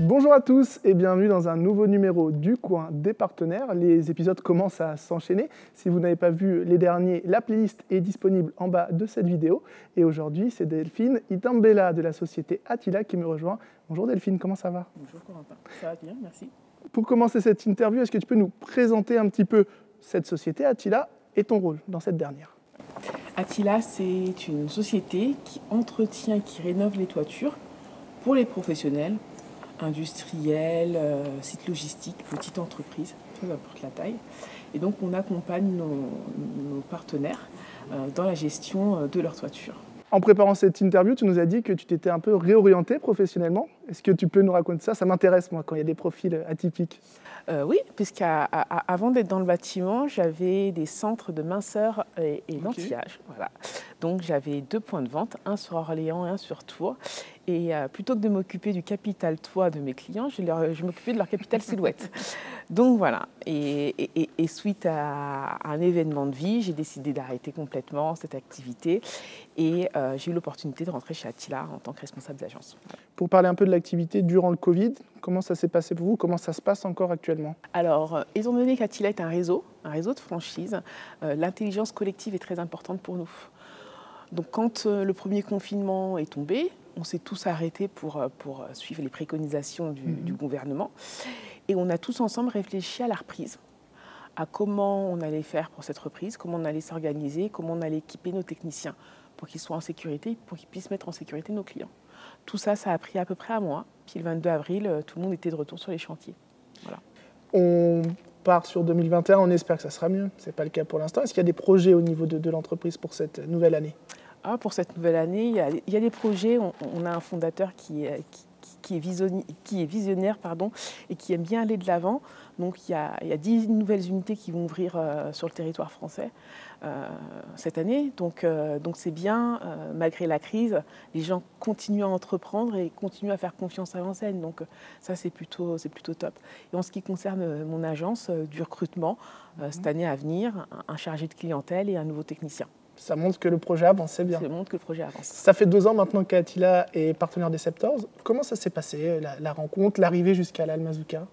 Bonjour à tous et bienvenue dans un nouveau numéro du Coin des partenaires. Les épisodes commencent à s'enchaîner. Si vous n'avez pas vu les derniers, la playlist est disponible en bas de cette vidéo. Et aujourd'hui, c'est Delphine Itambela de la société Attila qui me rejoint. Bonjour Delphine, comment ça va? Bonjour Corentin, ça va bien, merci. Pour commencer cette interview, est-ce que tu peux nous présenter un petit peu cette société Attila et ton rôle dans cette dernière? Attila, c'est une société qui entretient et qui rénove les toitures pour les professionnels, industriels, sites logistiques, petites entreprises, peu importe la taille. Et donc on accompagne nos partenaires dans la gestion de leur toiture. En préparant cette interview, tu nous as dit que tu t'étais un peu réorienté professionnellement. Est-ce que tu peux nous raconter ça? Ça m'intéresse, moi, quand il y a des profils atypiques. Oui, puisqu'avant d'être dans le bâtiment, j'avais des centres de minceur et d'anti-âge. Voilà. Donc j'avais 2 points de vente, un sur Orléans et un sur Tours. Et plutôt que de m'occuper du capital toit de mes clients, je m'occupais de leur capital silhouette. Donc voilà. Et suite à un événement de vie, j'ai décidé d'arrêter complètement cette activité. Et j'ai eu l'opportunité de rentrer chez Attila en tant que responsable d'agence. Voilà. Pour parler un peu de l'activité durant le Covid, comment ça s'est passé pour vous? Comment ça se passe encore actuellement? Alors, étant donné qu'Attila est un réseau de franchise, l'intelligence collective est très importante pour nous. Donc quand le premier confinement est tombé, on s'est tous arrêtés pour suivre les préconisations du gouvernement. Et on a tous ensemble réfléchi à la reprise, à comment on allait faire pour cette reprise, comment on allait s'organiser, comment on allait équiper nos techniciens pour qu'ils soient en sécurité, pour qu'ils puissent mettre en sécurité nos clients. Tout ça, ça a pris à peu près un mois. Puis le 22 avril, tout le monde était de retour sur les chantiers. Voilà. On part sur 2021, on espère que ça sera mieux. Ce n'est pas le cas pour l'instant. Est-ce qu'il y a des projets au niveau de l'entreprise pour cette nouvelle année? Pour cette nouvelle année, il y a des projets. On a un fondateur qui est visionnaire et qui aime bien aller de l'avant. Donc il y a 10 nouvelles unités qui vont ouvrir sur le territoire français cette année. Donc c'est bien, malgré la crise, les gens continuent à entreprendre et continuent à faire confiance à l'enseigne. Donc ça, c'est plutôt top. Et en ce qui concerne mon agence, du recrutement, cette année à venir, un chargé de clientèle et un nouveau technicien. Ça montre que le projet avance, c'est bien. Ça montre que le projet avance. Ça fait 2 ans maintenant qu'Attila est partenaire des Septors. Comment ça s'est passé, la rencontre, l'arrivée jusqu'à l'Almazouka?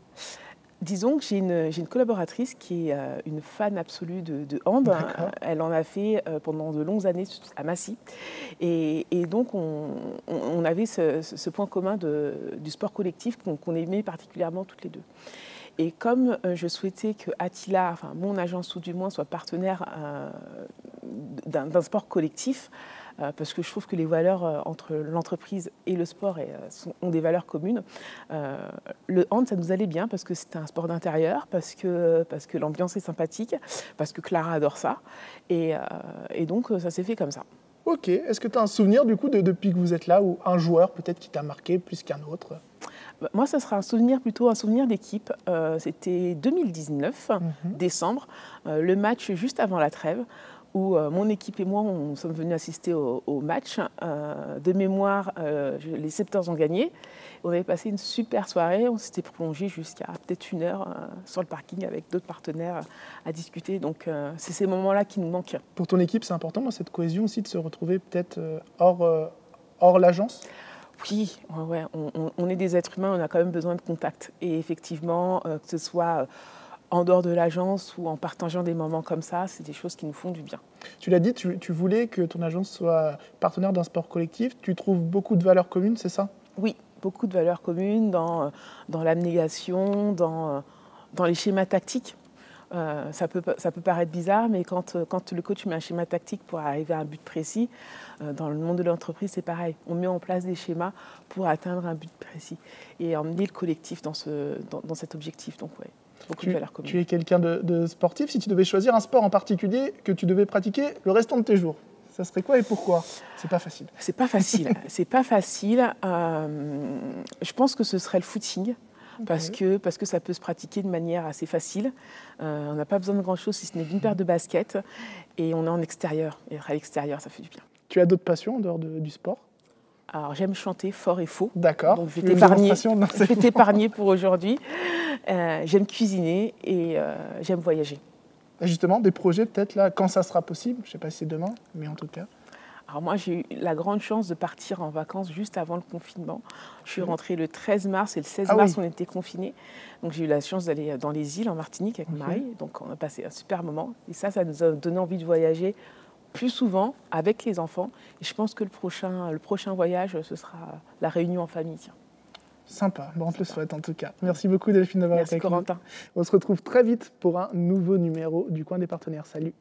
Disons que j'ai une collaboratrice qui est une fan absolue de hand. Elle en a fait pendant de longues années à Massy. Et donc, on avait ce point commun du sport collectif qu'on aimait particulièrement toutes les deux. Et comme je souhaitais que Attila, enfin mon agence tout du moins, soit partenaire d'un sport collectif, parce que je trouve que les valeurs entre l'entreprise et le sport ont des valeurs communes. Le hand, ça nous allait bien parce que c'est un sport d'intérieur, parce que l'ambiance est sympathique, parce que Clara adore ça. Et donc, ça s'est fait comme ça. Ok. Est-ce que tu as un souvenir, du coup, depuis que vous êtes là, ou un joueur peut-être qui t'a marqué plus qu'un autre? Moi, ça sera plutôt un souvenir d'équipe. C'était 2019, décembre, le match juste avant la trêve, où mon équipe et moi, on sommes venus assister au match. De mémoire, les Septors ont gagné. On avait passé une super soirée. On s'était prolongé jusqu'à peut-être 1 heure sur le parking avec d'autres partenaires à discuter. Donc, c'est ces moments-là qui nous manquent. Pour ton équipe, c'est important dans cette cohésion aussi de se retrouver peut-être hors l'agence? Oui, ouais, on est des êtres humains, on a quand même besoin de contact. Et effectivement, que ce soit en dehors de l'agence ou en partageant des moments comme ça, c'est des choses qui nous font du bien. Tu l'as dit, tu voulais que ton agence soit partenaire d'un sport collectif. Tu trouves beaucoup de valeurs communes, c'est ça? Oui, beaucoup de valeurs communes dans l'abnégation, dans les schémas tactiques. Ça peut paraître bizarre, mais quand le coach met un schéma tactique pour arriver à un but précis, dans le monde de l'entreprise, c'est pareil. On met en place des schémas pour atteindre un but précis et emmener le collectif dans cet objectif. Donc, ouais, beaucoup de valeurs communes. Tu es quelqu'un de sportif. Si tu devais choisir un sport en particulier que tu devais pratiquer le restant de tes jours, ça serait quoi et pourquoi? C'est pas facile. C'est pas facile. C'est pas facile. Je pense que ce serait le footing. Parce que ça peut se pratiquer de manière assez facile. On n'a pas besoin de grand-chose si ce n'est d'une paire de baskets. Et on est en extérieur. Et être à l'extérieur, ça fait du bien. Tu as d'autres passions en dehors du sport? Alors, j'aime chanter fort et faux. D'accord. Donc, je vais t'épargner pour aujourd'hui. J'aime cuisiner et j'aime voyager. Et justement, des projets peut-être là, quand ça sera possible. Je ne sais pas si c'est demain, mais en tout cas. Alors moi, j'ai eu la grande chance de partir en vacances juste avant le confinement. Je suis rentrée le 13 mars et le 16 mars, on était confinés. Donc j'ai eu la chance d'aller dans les îles en Martinique avec mon mari. Donc on a passé un super moment. Et ça nous a donné envie de voyager plus souvent avec les enfants. Et je pense que le prochain voyage, ce sera la réunion en famille. Tiens. Sympa, bon, on te le souhaite en tout cas. Merci beaucoup Delphine d'avoir été avec nous. Merci Corentin. On se retrouve très vite pour un nouveau numéro du Coin des Partenaires. Salut.